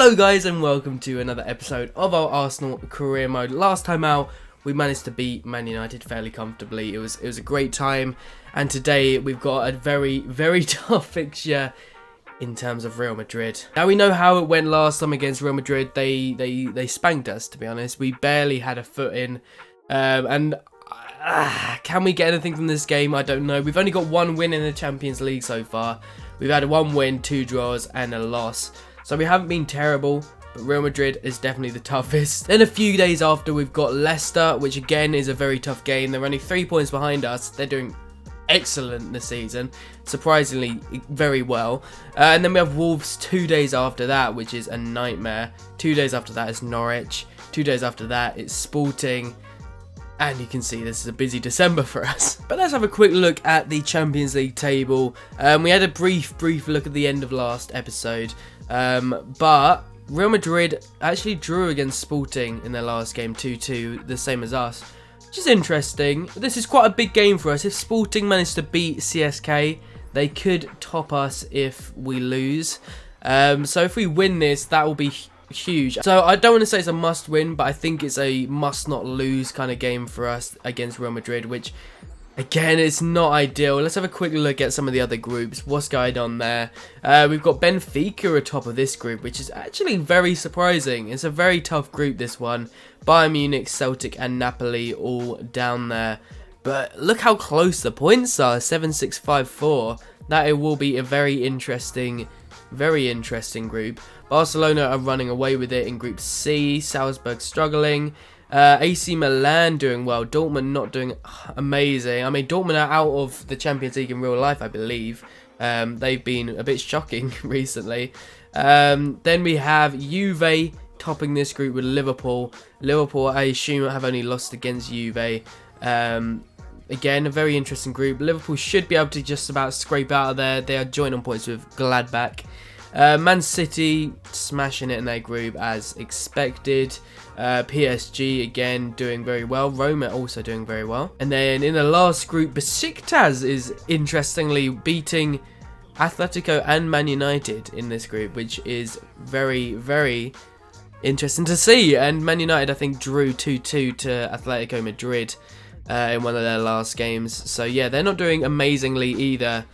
Hello guys and welcome to another episode of our Arsenal career mode. Last time out we managed to beat Man United fairly comfortably. It was a great time, and today we've got a very tough fixture in terms of Real Madrid. Now we know how it went last time against Real Madrid. They spanked us, to be honest. We barely had a foot in, and can we get anything from this game? I don't know. We've only got one win in the Champions League so far. We've had one win, 2 draws and a loss. So we haven't been terrible, but Real Madrid is definitely the toughest. Then a few days after, we've got Leicester, which again is a very tough game. They're only 3 points behind us. They're doing excellent this season, surprisingly very well. And then we have Wolves 2 days after that, which is a nightmare. 2 days after that is Norwich. 2 days after that it's Sporting. And you can see this is a busy December for us. But let's have a quick look at the Champions League table. We had a brief look at the end of last episode. But Real Madrid actually drew against Sporting in their last game 2-2, the same as us. Which is interesting. This is quite a big game for us. If Sporting managed to beat CSK, they could top us if we lose. So if we win this, that will be huge. So I don't want to say it's a must win, but I think it's a must not lose kind of game for us against Real Madrid, which again it's not ideal. Let's have a quick look at some of the other groups. What's going on there? We've got Benfica atop of this group, which is actually very surprising. It's a very tough group, this one. Bayern Munich, Celtic and Napoli all down there, but look how close the points are. 7-6-5-4. That it will be a very interesting group. Barcelona are running away with it in Group C. Salzburg struggling. AC Milan doing well. Dortmund not doing amazing. I mean, Dortmund are out of the Champions League in real life, I believe. They've been a bit shocking recently. Then we have Juve topping this group with Liverpool. Liverpool, I assume, have only lost against Juve. Again, a very interesting group. Liverpool should be able to just about scrape out of there. They are joint on points with Gladbach. Man City smashing it in their group as expected. PSG again doing very well. Roma also doing very well. And then in the last group, Besiktas is interestingly beating Atletico and Man United in this group, which is very interesting to see. And Man United, I think, drew 2-2 to Atletico Madrid in one of their last games. So yeah, they're not doing amazingly either.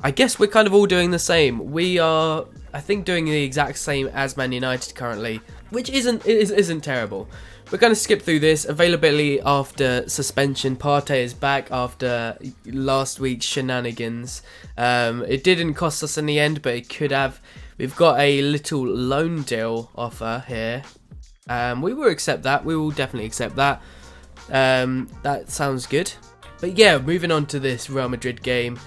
I guess we're kind of all doing the same. We are, I think, doing the exact same as Man United currently, which isn't terrible. We're going to skip through this. Availability after suspension. Partey is back after last week's shenanigans. It didn't cost us in the end, but it could have. We've got a little loan deal offer here. We will accept that. We will definitely accept that. That sounds good. But yeah, moving on to this Real Madrid game.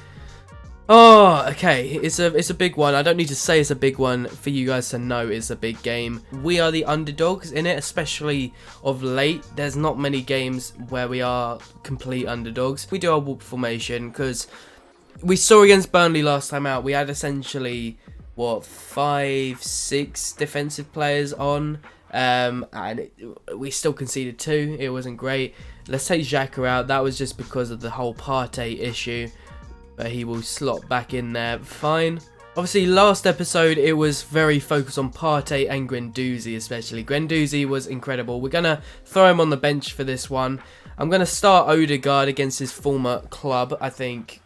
Oh, okay, it's a big one. I don't need to say it's a big one for you guys to know it's a big game. We are the underdogs in it, especially of late. There's not many games where we are complete underdogs. We do our warp formation because we saw against Burnley last time out. We had essentially, 5-6 defensive players on, and we still conceded 2. It wasn't great. Let's take Xhaka out. That was just because of the whole Partey issue. But he will slot back in there fine. Obviously, last episode, it was very focused on Partey and Guendouzi especially. Guendouzi was incredible. We're going to throw him on the bench for this one. I'm going to start Odegaard against his former club. I think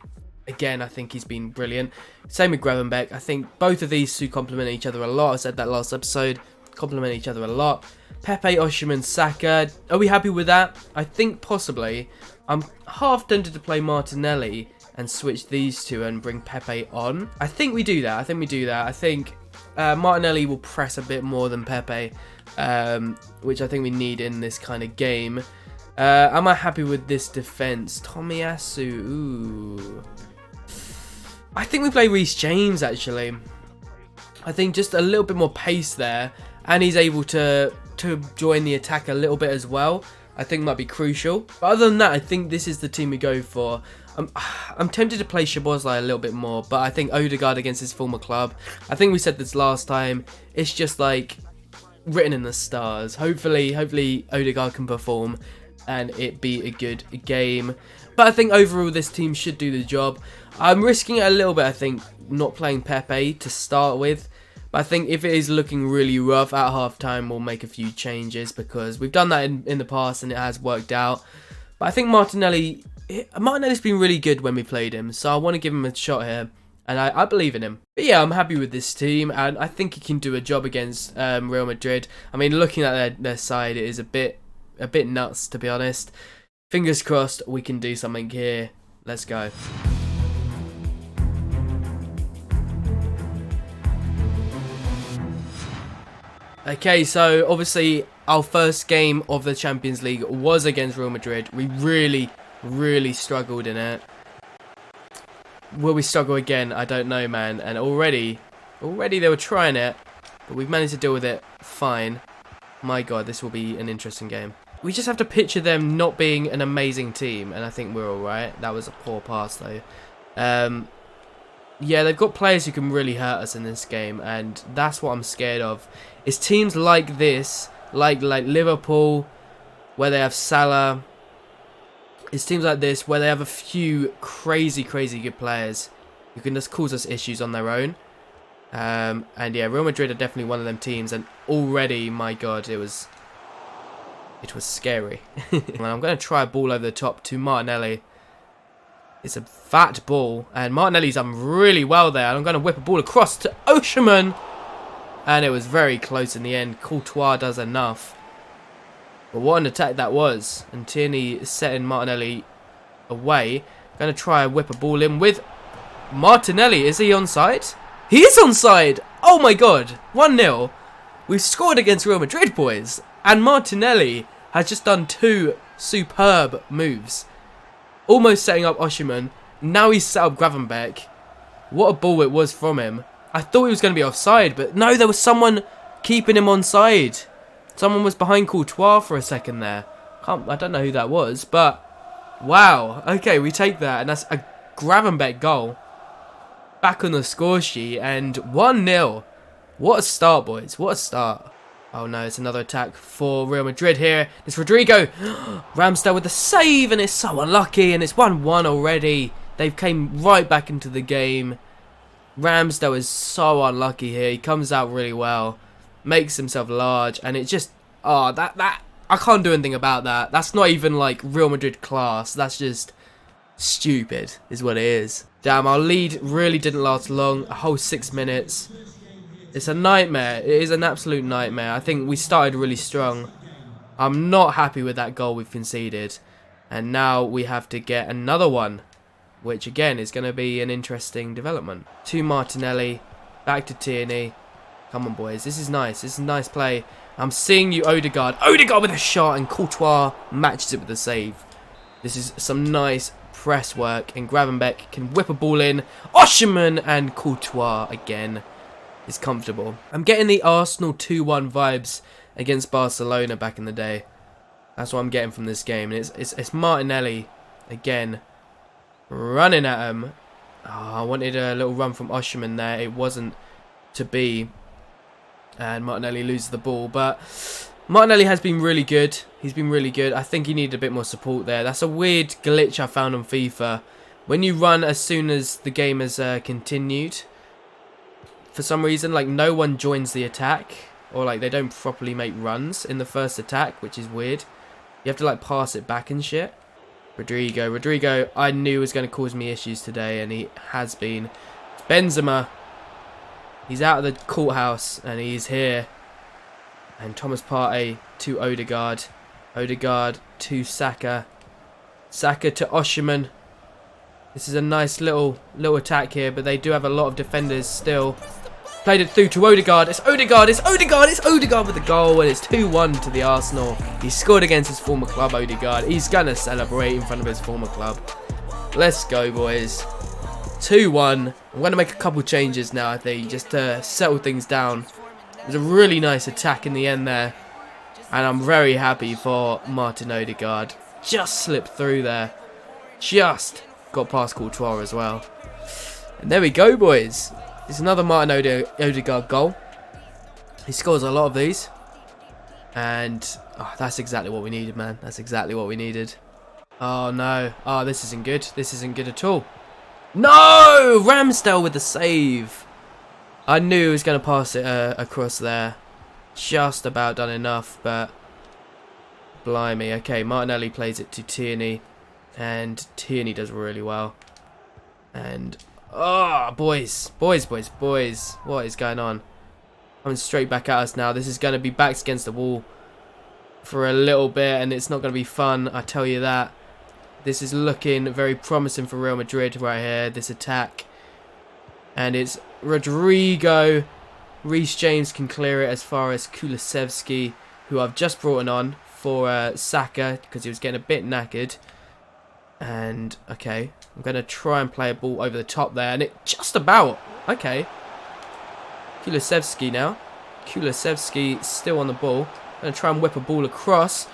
he's been brilliant. Same with Gravenberch. I think both of these two complement each other a lot. I said that last episode. Complement each other a lot. Pepe, Osimhen, Saka. Are we happy with that? I think possibly. I'm half tempted to play Martinelli and switch these two and bring Pepe on. I think we do that. I think Martinelli will press a bit more than Pepe, which I think we need in this kind of game. Am I happy with this defense? Tomiyasu, ooh. I think we play Reece James, actually. I think just a little bit more pace there, and he's able to join the attack a little bit as well. I think might be crucial. But other than that, I think this is the team we go for. I'm tempted to play Szoboszlai a little bit more, but I think Odegaard against his former club. I think we said this last time. It's just like written in the stars. Hopefully Odegaard can perform and it be a good game. But I think overall this team should do the job. I'm risking it a little bit, I think, not playing Pepe to start with. But I think if it is looking really rough at half-time, we'll make a few changes because we've done that in the past and it has worked out. But I think Martinelli's been really good when we played him, so I want to give him a shot here. And I believe in him. But yeah, I'm happy with this team, and I think he can do a job against Real Madrid. I mean, looking at their side, it is a bit nuts, to be honest. Fingers crossed we can do something here. Let's go. Okay, so obviously our first game of the Champions League was against Real Madrid. We really struggled in it. Will we struggle again? I don't know, man. And already they were trying it, but we've managed to deal with it fine. My God, this will be an interesting game. We just have to picture them not being an amazing team, and I think we're all right. That was a poor pass, though. Yeah, they've got players who can really hurt us in this game, and that's what I'm scared of. It's teams like this, like Liverpool, where they have Salah. It's teams like this where they have a few crazy good players who can just cause us issues on their own. And yeah, Real Madrid are definitely one of them teams, and already, my God, it was scary. And I'm going to try a ball over the top to Martinelli. It's a fat ball, and Martinelli's done really well there. And I'm going to whip a ball across to Osimhen, and it was very close in the end. Courtois does enough. But what an attack that was. And Tierney setting Martinelli away. Going to try and whip a ball in with Martinelli. Is he onside? He is onside! Oh my God. 1-0. We've scored against Real Madrid, boys. And Martinelli has just done 2 superb moves. Almost setting up Osimhen. Now he's set up Gravenberch. What a ball it was from him. I thought he was going to be offside, but no, there was someone keeping him onside. Someone was behind Courtois for a second there. I don't know who that was, but wow. Okay, we take that, and that's a Gravenberch goal. Back on the score sheet, and 1-0. What a start, boys. What a start. Oh no, it's another attack for Real Madrid here. It's Rodrigo. Ramsdale with the save, and it's so unlucky, and it's 1-1 already. They've came right back into the game. Ramsdale is so unlucky here. He comes out really well. Makes himself large, and it just that I can't do anything about that. That's not even like Real Madrid class. That's just stupid is what it is. Damn, our lead really didn't last long. A whole 6 minutes. It's a nightmare. It is an absolute nightmare. I think we started really strong. I'm not happy with that goal we've conceded, and now we have to get another one, which again is going to be an interesting development. To Martinelli, back to Tierney. Come on, boys. This is nice. This is a nice play. I'm seeing you, Odegaard. Odegaard with a shot, and Courtois matches it with a save. This is some nice press work, and Gravenberch can whip a ball in. Osimhen and Courtois again is comfortable. I'm getting the Arsenal 2-1 vibes against Barcelona back in the day. That's what I'm getting from this game. And it's Martinelli again running at him. Oh, I wanted a little run from Osimhen there. It wasn't to be. And Martinelli loses the ball, but Martinelli has been really good. He's been really good. I think he needed a bit more support there. That's a weird glitch I found on FIFA. When you run as soon as the game has continued, for some reason, like, no one joins the attack, or like they don't properly make runs in the first attack, which is weird. You have to like pass it back and shit. Rodrigo, I knew was going to cause me issues today, and he has been. It's Benzema. He's out of the courthouse, and he's here. And Thomas Partey to Odegaard. Odegaard to Saka. Saka to Osimhen. This is a nice little attack here, but they do have a lot of defenders still. Played it through to Odegaard. It's Odegaard. It's Odegaard. It's Odegaard with the goal, and it's 2-1 to the Arsenal. He scored against his former club, Odegaard. He's going to celebrate in front of his former club. Let's go, boys. 2-1. I'm going to make a couple changes now, I think, just to settle things down. It was a really nice attack in the end there. And I'm very happy for Martin Odegaard. Just slipped through there. Just got past Courtois as well. And there we go, boys. It's another Martin Odegaard goal. He scores a lot of these. And that's exactly what we needed, man. That's exactly what we needed. Oh, no. Oh, this isn't good. This isn't good at all. No! Ramsdale with the save. I knew he was going to pass it across there. Just about done enough, but blimey. Okay, Martinelli plays it to Tierney, and Tierney does really well. And, oh, boys. What is going on? Coming straight back at us now. This is going to be backs against the wall for a little bit, and it's not going to be fun, I tell you that. This is looking very promising for Real Madrid right here, this attack. And it's Rodrigo. Reece James can clear it as far as Kulusevski, who I've just brought on for Saka, because he was getting a bit knackered. And, okay, I'm going to try and play a ball over the top there, and it just about, okay. Kulusevski now. Kulusevski still on the ball. Going to try and whip a ball across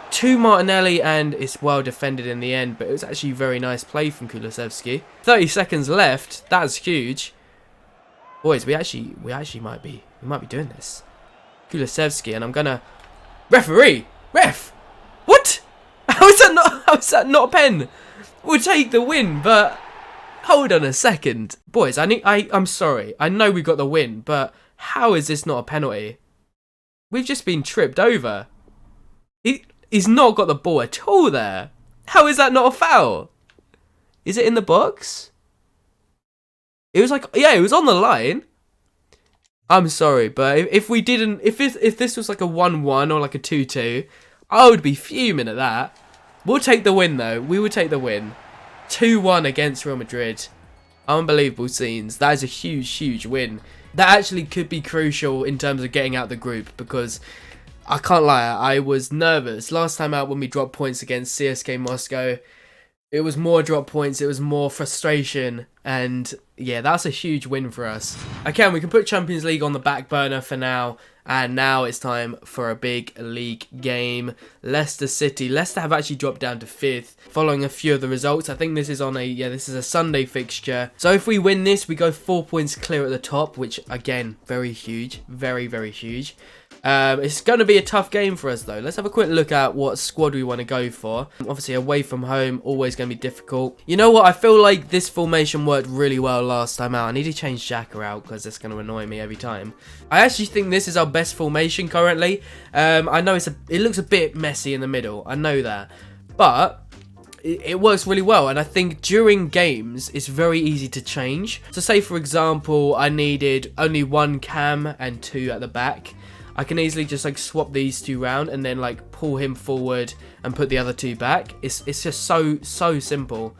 to Martinelli, and it's well defended in the end, but it was actually very nice play from Kulusevski. 30 seconds left. That's huge. Boys, we actually might be doing this. Kulusevski, and I'm gonna referee. Ref. What? How is that not a pen? We'll take the win, but hold on a second. Boys, I'm sorry. I know we got the win, but how is this not a penalty? We've just been tripped over. He's not got the ball at all there. How is that not a foul? Is it in the box? It was like, yeah, it was on the line. I'm sorry, but if this was like a 1-1 or like a 2-2, I would be fuming at that. We'll take the win though. We will take the win. 2-1 against Real Madrid. Unbelievable scenes. That is a huge win. That actually could be crucial in terms of getting out the group, because I can't lie, I was nervous. Last time out when we dropped points against CSK Moscow, it was more drop points, it was more frustration, and yeah, that's a huge win for us. Okay, we can put Champions League on the back burner for now, and now it's time for a big league game. Leicester City. Leicester have actually dropped down to 5th, following a few of the results. I think this is on this is a Sunday fixture. So if we win this, we go 4 points clear at the top, which again, very huge, very huge. It's going to be a tough game for us though. Let's have a quick look at what squad we want to go for. Obviously away from home, always going to be difficult. You know what, I feel like this formation worked really well last time out. I need to change Xhaka out because it's going to annoy me every time. I actually think this is our best formation currently. I know it looks a bit messy in the middle, I know that, but it works really well, and I think during games it's very easy to change. So say for example I needed only 1 cam and 2 at the back, I can easily just like swap these 2 round and then like pull him forward and put the other 2 back. It's just so simple,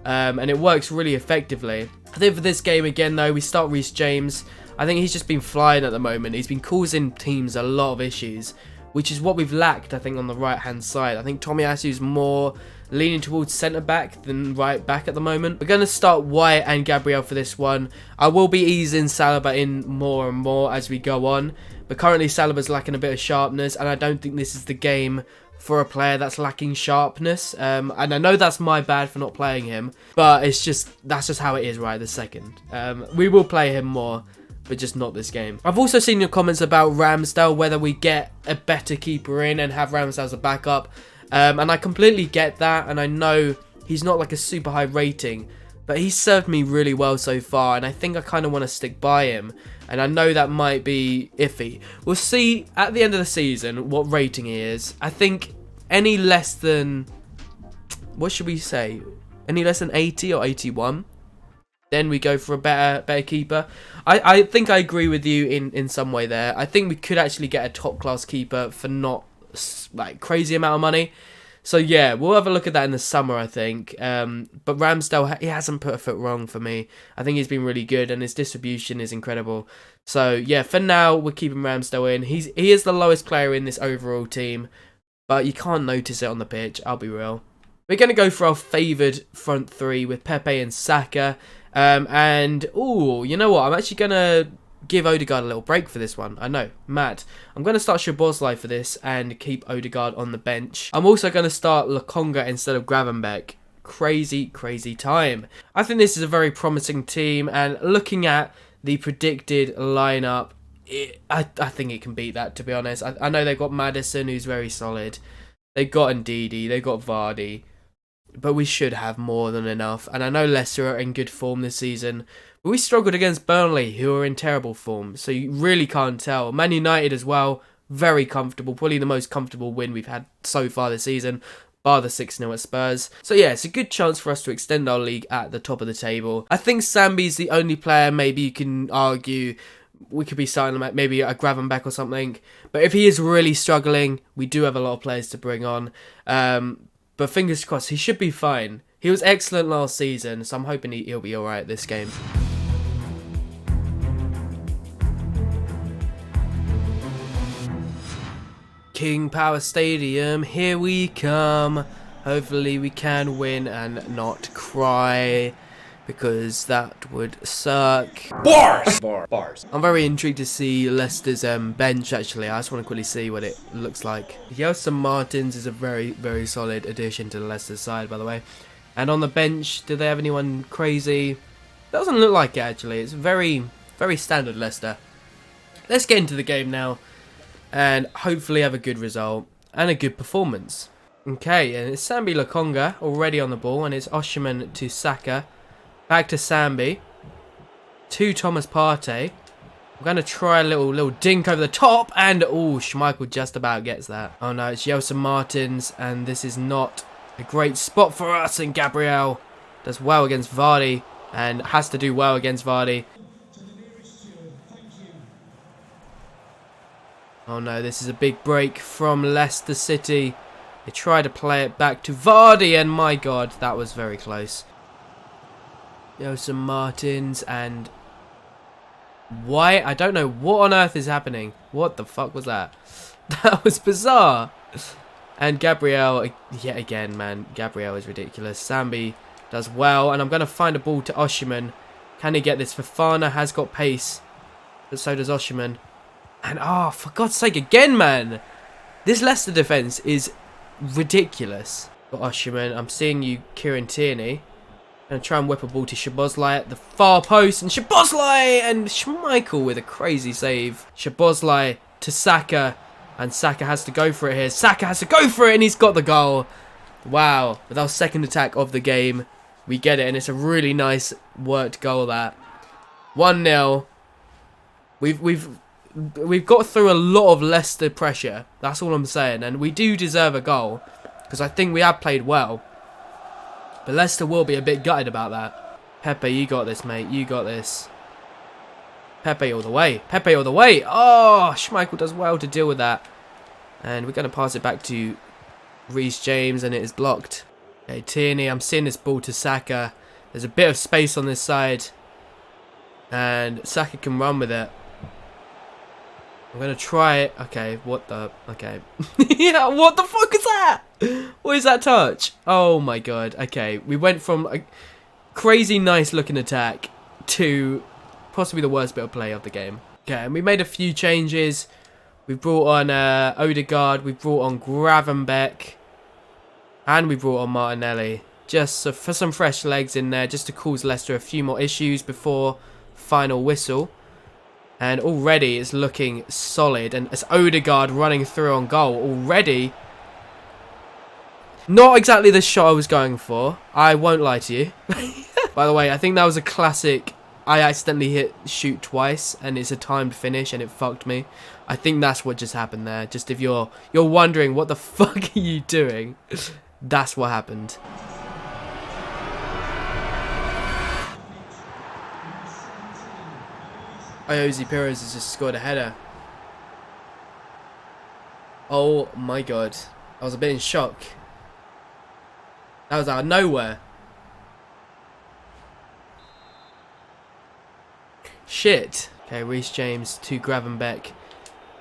and it works really effectively. I think for this game again though, we start Reece James. I think he's just been flying at the moment. He's been causing teams a lot of issues, which is what we've lacked I think on the right hand side. I think Tomiyasu's more leaning towards centre back than right back at the moment. We're going to start White and Gabriel for this one. I will be easing Saliba in more and more as we go on, but currently Saliba's lacking a bit of sharpness, and I don't think this is the game for a player that's lacking sharpness. And I know that's my bad for not playing him, but that's just how it is right this second. We will play him more, but just not this game. I've also seen your comments about Ramsdale, whether we get a better keeper in and have Ramsdale as a backup. And I completely get that, and I know he's not like a super high rating, but he's served me really well so far, and I think I kind of want to stick by him. And I know that might be iffy. We'll see at the end of the season what rating he is. I think any less than, what should we say? Any less than 80 or 81? Then we go for a better keeper. I think I agree with you in some way there. I think we could actually get a top class keeper for not like crazy amount of money. So yeah, we'll have a look at that in the summer, I think. But Ramsdale, he hasn't put a foot wrong for me. I think he's been really good, and his distribution is incredible. So yeah, for now we're keeping Ramsdale in. He is the lowest player in this overall team, but you can't notice it on the pitch, I'll be real. We're going to go for our favoured front 3 with Pepe and Saka. And ooh, you know what? I'm actually going to give Odegaard a little break for this one. I know, mad. I'm going to start Szoboszlai for this and keep Odegaard on the bench. I'm also going to start Lokonga instead of Gravenberch. Crazy time. I think this is a very promising team, and looking at the predicted lineup, I think it can beat that, to be honest. I know they've got Maddison, who's very solid. They've got Ndidi, they've got Vardy, but we should have more than enough. And I know Leicester are in good form this season, We struggled against Burnley, who are in terrible form, so you really can't tell. Man United as well, very comfortable, probably the most comfortable win we've had so far this season, bar the 6-0 at Spurs. So yeah, it's a good chance for us to extend our league at the top of the table. I think Sambi's the only player maybe you can argue we could be starting him at maybe a Gravenbeck or something. But if he is really struggling, we do have a lot of players to bring on. But fingers crossed, he should be fine. He was excellent last season, so I'm hoping he'll be alright this game. King Power Stadium, here we come. Hopefully we can win and not cry, because that would suck. Bars! I'm very intrigued to see Leicester's bench, actually. I just want to quickly see what it looks like. Gelson Martins is a very, very solid addition to the Leicester side, by the way. And on the bench, do they have anyone crazy? Doesn't look like it, actually. It's very, very standard Leicester. Let's get into the game now, and hopefully have a good result and a good performance. Okay, and it's Sambi Lokonga already on the ball, and it's Osimhen to Saka. Back to Sambi. To Thomas Partey. I'm going to try a little dink over the top, and oh, Schmeichel just about gets that. Oh no, it's Gelson Martins, and this is not a great spot for us, and Gabriel does well against Vardy, and has to do well against Vardy. Oh no, this is a big break from Leicester City. They try to play it back to Vardy, and my god, that was very close. Gelson Martins, and why? I don't know what on earth is happening. What the fuck was that? That was bizarre. And Gabriel, yet again, man. Gabriel is ridiculous. Sambi does well, and I'm going to find a ball to Osimhen. Can he get this? Fofana has got pace, but so does Osimhen. And, oh, for God's sake, again, man. This Leicester defence is ridiculous. Got Osimhen. I'm seeing you, Kieran Tierney. Going to try and whip a ball to Szoboszlai at the far post. And Szoboszlai and Schmeichel with a crazy save. Szoboszlai to Saka. And Saka has to go for it here. Saka has to go for it, and he's got the goal. Wow. With our second attack of the game, we get it. And it's a really nice worked goal, that. 1-0. We've got through a lot of Leicester pressure. That's all I'm saying. And we do deserve a goal, because I think we have played well. But Leicester will be a bit gutted about that. Pepe, you got this, mate. You got this. Pepe all the way. Pepe all the way. Oh, Schmeichel does well to deal with that. And we're going to pass it back to Reece James, and it is blocked. Okay, Tierney, I'm seeing this ball to Saka. There's a bit of space on this side. And Saka can run with it. I'm going to try it. Okay, what the... Okay. Yeah, what the fuck is that? What is that touch? Oh my god. Okay, we went from a crazy nice looking attack to possibly the worst bit of play of the game. Okay, and we made a few changes. We brought on Odegaard. We brought on Gravenbeck. And we brought on Martinelli. Just so for some fresh legs in there, just to cause Leicester a few more issues before final whistle. And already it's looking solid. And it's Odegaard running through on goal already. Not exactly the shot I was going for. I won't lie to you. By the way, I think that was a classic. I accidentally hit shoot twice, and it's a timed finish, and it fucked me. I think that's what just happened there. Just if you're wondering what the fuck are you doing, that's what happened. Iosi Perez has just scored a header. Oh my god. I was a bit in shock. That was out of nowhere. Shit. Okay, Reece James to Gravenbeck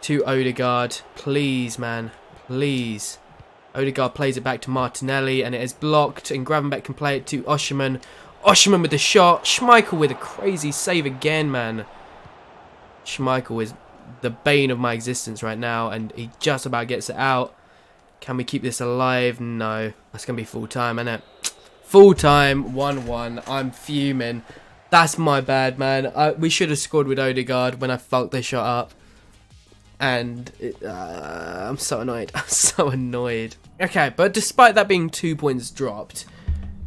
to Odegaard. Please, man. Please. Odegaard plays it back to Martinelli, and it is blocked, and Gravenbeck can play it to Osimhen. Osimhen with the shot. Schmeichel with a crazy save again, man. Schmeichel is the bane of my existence right now, and he just about gets it out. Can we keep this alive? No. That's going to be full time, isn't it? Full time, 1-1. I'm fuming. That's my bad, man. We should have scored with Odegaard when I fucked this shot up. And I'm so annoyed. I'm so annoyed. Okay, but despite that being 2 points dropped,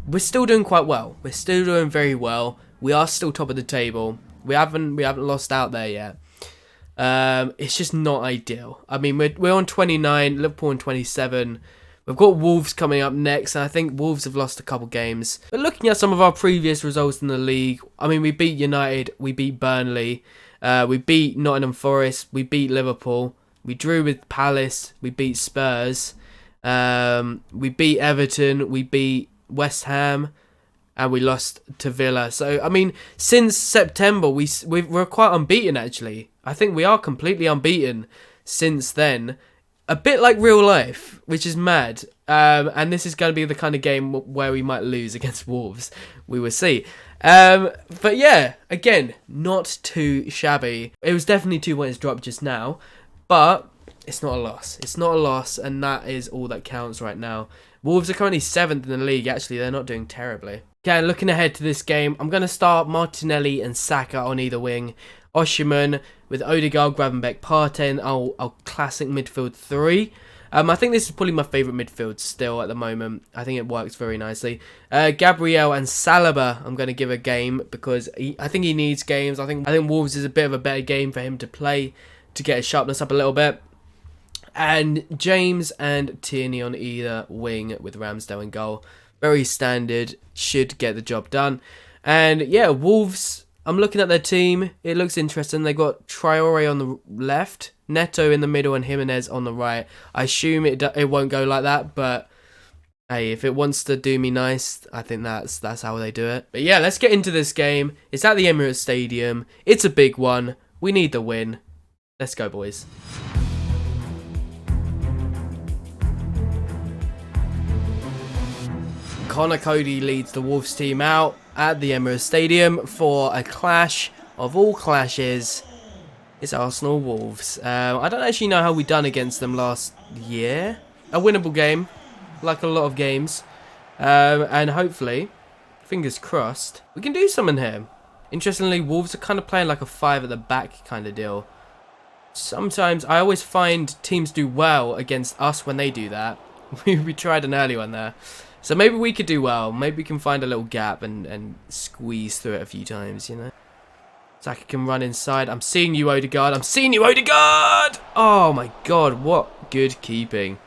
we're still doing quite well. We're still doing very well. We are still top of the table. We haven't lost out there yet. It's just not ideal. I mean, we're on 29, Liverpool on 27. We've got Wolves coming up next, and I think Wolves have lost a couple games. But looking at some of our previous results in the league, I mean, we beat United, we beat Burnley, we beat Nottingham Forest, we beat Liverpool, we drew with Palace, we beat Spurs, we beat Everton, we beat West Ham, and we lost to Villa. So, I mean, since September, we're quite unbeaten, actually. I think we are completely unbeaten since then. A bit like real life, which is mad. And this is going to be the kind of game where we might lose against Wolves. We will see. But yeah, again, not too shabby. It was definitely 2 points dropped just now. But it's not a loss. It's not a loss, and that is all that counts right now. Wolves are currently 7th in the league. Actually, they're not doing terribly. Okay, looking ahead to this game, I'm going to start Martinelli and Saka on either wing. Osimhen with Odegaard, Gravenberch, Partey, and our classic midfield 3. I think this is probably my favourite midfield still at the moment. I think it works very nicely. Gabriel and Saliba, I'm going to give a game because I think he needs games. I think Wolves is a bit of a better game for him to play to get his sharpness up a little bit. And James and Tierney on either wing with Ramsdale in goal. Very standard, should get the job done. And yeah, Wolves, I'm looking at their team. It looks interesting. They got Traore on the left, Neto in the middle, and Jimenez on the right. I assume it won't go like that, but hey, if it wants to do me nice, I think that's how they do it. But yeah, let's get into this game. It's at the Emirates Stadium. It's a big one. We need the win. Let's go, boys. Connor Cody leads the Wolves team out at the Emirates Stadium for a clash of all clashes. It's Arsenal Wolves. I don't actually know how we done against them last year. A winnable game, like a lot of games. And hopefully, fingers crossed, we can do something here. Interestingly, Wolves are kind of playing like a 5 at the back kind of deal. Sometimes, I always find teams do well against us when they do that. We tried an early one there. So maybe we could do well. Maybe we can find a little gap and squeeze through it a few times, you know. Saka can run inside. I'm seeing you, Odegaard. I'm seeing you, Odegaard! Oh my god, what good keeping.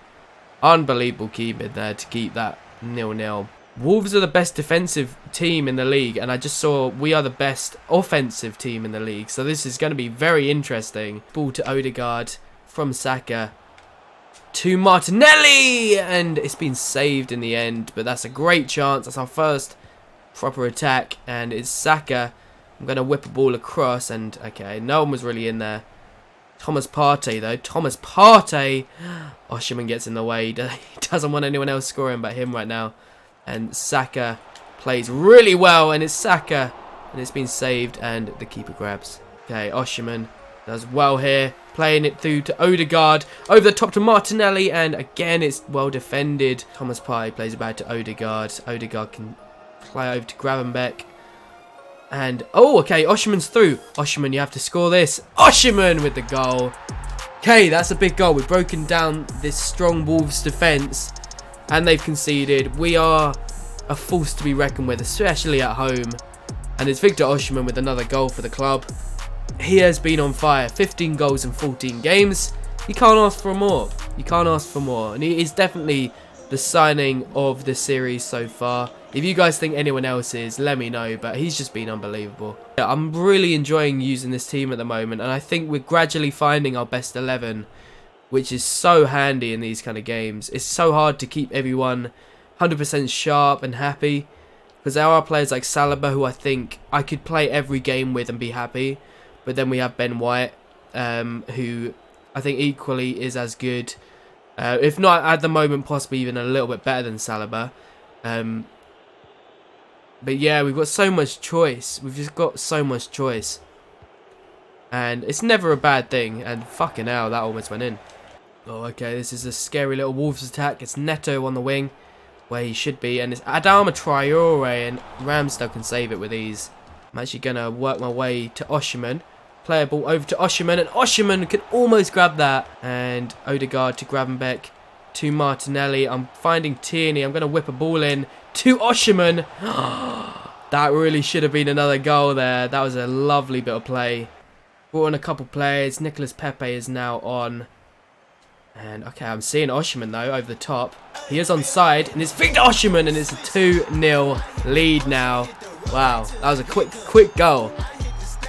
Unbelievable keeping there to keep that 0-0. Wolves are the best defensive team in the league, and I just saw we are the best offensive team in the league. So this is going to be very interesting. Ball to Odegaard from Saka to Martinelli, and it's been saved in the end, but that's a great chance. That's our first proper attack, and it's Saka. I'm going to whip a ball across, and okay, no one was really in there. Thomas Partey, though. Thomas Partey. Osimhen gets in the way. He doesn't want anyone else scoring but him right now. And Saka plays really well, and it's Saka, and it's been saved, and the keeper grabs. Okay, Osimhen does well here, playing it through to Odegaard, over the top to Martinelli, and again it's well defended. Thomas Partey plays it back to Odegaard. Odegaard can play over to Gravenberch. And, oh, okay, Osimhen's through. Osimhen, you have to score this. Osimhen with the goal. Okay, that's a big goal. We've broken down this strong Wolves defence, and they've conceded. We are a force to be reckoned with, especially at home. And it's Victor Osimhen with another goal for the club. He has been on fire. 15 goals in 14 games. You can't ask for more. You can't ask for more. And he is definitely the signing of the series so far. If you guys think anyone else is, let me know. But he's just been unbelievable. Yeah, I'm really enjoying using this team at the moment. And I think we're gradually finding our best 11. Which is so handy in these kind of games. It's so hard to keep everyone 100% sharp and happy. Because there are players like Saliba who I think I could play every game with and be happy. But then we have Ben White, who I think equally is as good. If not at the moment, possibly even a little bit better than Saliba. But yeah, we've got so much choice. We've just got so much choice. And it's never a bad thing. And fucking hell, that almost went in. Oh, okay, this is a scary little Wolves attack. It's Neto on the wing, where he should be. And it's Adama Traore, and Ramsdale can save it with ease. I'm actually going to work my way to Osimhen. Play a ball over to Osimhen, and Osimhen can almost grab that. And Odegaard to Gravenberch, to Martinelli. I'm finding Tierney. I'm going to whip a ball in to Osimhen. That really should have been another goal there. That was a lovely bit of play. Brought on a couple players. Nicolas Pepe is now on. And, okay, I'm seeing Osimhen, though, over the top. He is onside, and it's Victor Osimhen, and it's a 2-0 lead now. Wow, that was a quick goal.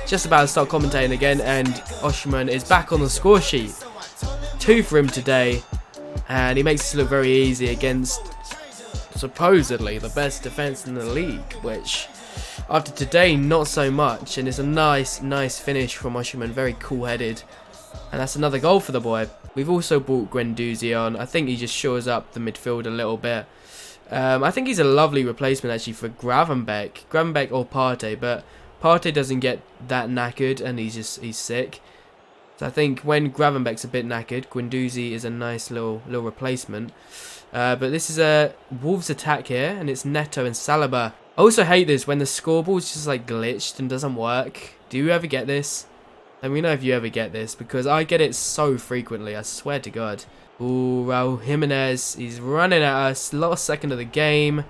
Just about to start commentating again, and Osimhen is back on the score sheet. 2 for him today, and he makes this look very easy against supposedly the best defence in the league, which after today, not so much. And it's a nice finish from Osimhen, very cool-headed. And that's another goal for the boy. We've also brought Guendouzi on. I think he just shores up the midfield a little bit. I think he's a lovely replacement actually for Gravenberch or Partey, but Partey doesn't get that knackered and he's sick. So I think when Gravenberch's a bit knackered, Guendouzi is a nice little replacement. But this is a Wolves attack here, and it's Neto and Saliba. I also hate this when the scoreboard's just like glitched and doesn't work. Do you ever get this? Let me know if you ever get this, because I get it so frequently, I swear to God. Ooh, Raul Jimenez, he's running at us. Last second of the game.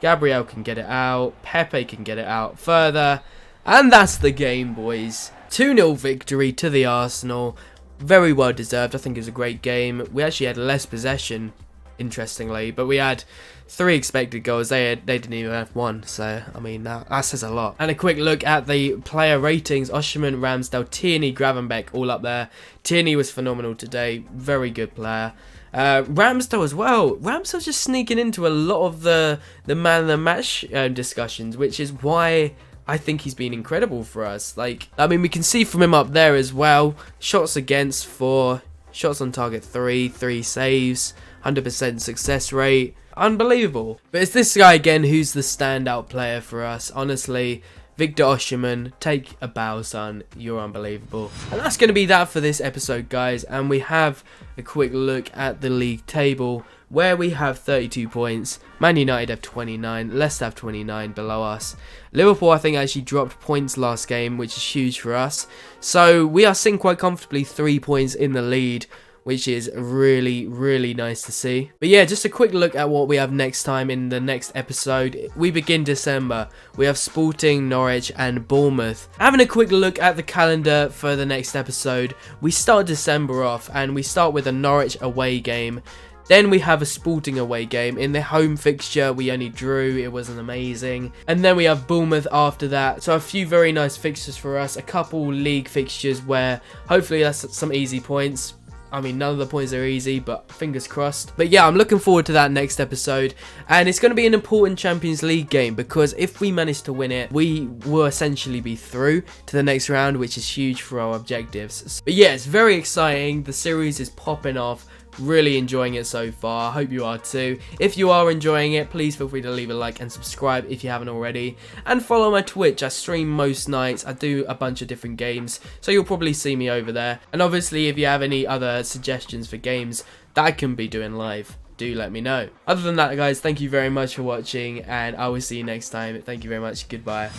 Gabriel can get it out. Pepe can get it out further. And that's the game, boys. 2-0 victory to the Arsenal. Very well deserved. I think it was a great game. We actually had less possession, interestingly, but we had 3 expected goals. They didn't even have 1, so I mean that says a lot. And a quick look at the player ratings: Osimhen, Ramsdale, Tierney, Gravenberch, all up there. Tierney was phenomenal today, very good player. Ramsdale as well. Ramsdale's just sneaking into a lot of the man of the match discussions, which is why I think he's been incredible for us. Like, I mean, we can see from him up there as well. Shots against 4, shots on target 3 saves, 100% success rate. Unbelievable. But it's this guy again who's the standout player for us. Honestly, Victor Osimhen, take a bow, son. You're unbelievable. And that's going to be that for this episode, guys. And we have a quick look at the league table, where we have 32 points. Man United have 29. Leicester have 29 below us. Liverpool, I think, actually dropped points last game, which is huge for us. So we are sitting quite comfortably 3 points in the lead, which is really nice to see. But yeah, just a quick look at what we have next time in the next episode. We begin December. We have Sporting, Norwich and Bournemouth. Having a quick look at the calendar for the next episode, we start December off and we start with a Norwich away game. Then we have a Sporting away game. In the home fixture, we only drew. It wasn't amazing. And then we have Bournemouth after that. So a few very nice fixtures for us. A couple league fixtures where hopefully that's some easy points. I mean, none of the points are easy, but fingers crossed. But yeah, I'm looking forward to that next episode. And it's going to be an important Champions League game, because if we manage to win it, we will essentially be through to the next round, which is huge for our objectives. But yeah, it's very exciting. The series is popping off. Really enjoying it so far. I hope you are too. If you are enjoying it, please feel free to leave a like and subscribe if you haven't already. And follow my Twitch. I stream most nights. I do a bunch of different games, so you'll probably see me over there. And obviously, if you have any other suggestions for games that I can be doing live, do let me know. Other than that, guys, thank you very much for watching, and I will see you next time. Thank you very much. Goodbye.